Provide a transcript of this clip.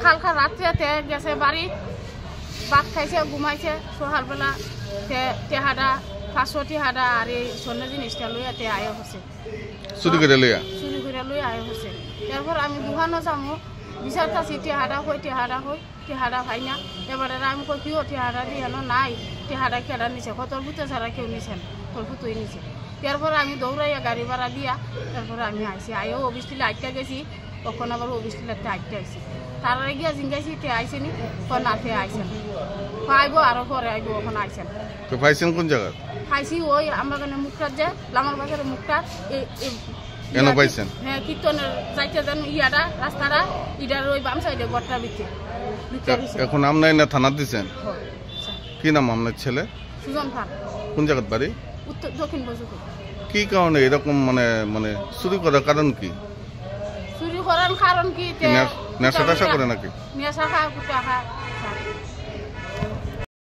কালকা রাত্রে গেছে বাড়ি ভাত খাইছে ঘুমাইছে সকালবেলা টেহাডা 500 টেহাডা আর এই স্বর্ণ জিনিসটা লইয়া আয়া হচ্ছে চুরি করে লইয়া আয়া হচ্ছে। এরপর আমি দোকানও যাবো বিচারতাছি টেহাডা হই টেহাডা ভাই না। এবারে আমি কই কিও টেহাডা দিয়ে নাই টেহাডা কেডা নিছে কতর ভূতে ছাড়া কেউ নিছেন তোর ভূতই নিছে। এরপর আমি দৌড়াইয়া গাড়ি ভাড়া দিয়া তারপরে আমি আইসি আইও অফিস টিলে আটটা গেছি তখন আবার অফিস টিলাতে আটটা আইসি তার গিয়া জিঙ্গাইছি তে আইসে নি না তে আইসেন পাইব আরো পরে আইব ওখানে আইসেন। তো পাইছেন কোন জায়গা? পাইছি ওই আমরা কানে মুখটার যে লামার বাজারে মুখটার কেন পাইছেন? হ্যাঁ কীর্তনের যাইতে যেন ইয়াটা রাস্তাটা ইটার ওই বাম সাইডে গড়টার ভিতরে। এখন আপনার না থানা দিচ্ছেন? কি নাম আপনার ছেলে? সুজন খান। কোন জায়গার বাড়ি? উত্তর দক্ষিণ বজুপুর। কি কারণে এরকম মানে চুরি করার কারণ কি? চুরি করার কারণ কি? নেশা টেশা করে নাকি? নেশা খায় কুটা খায়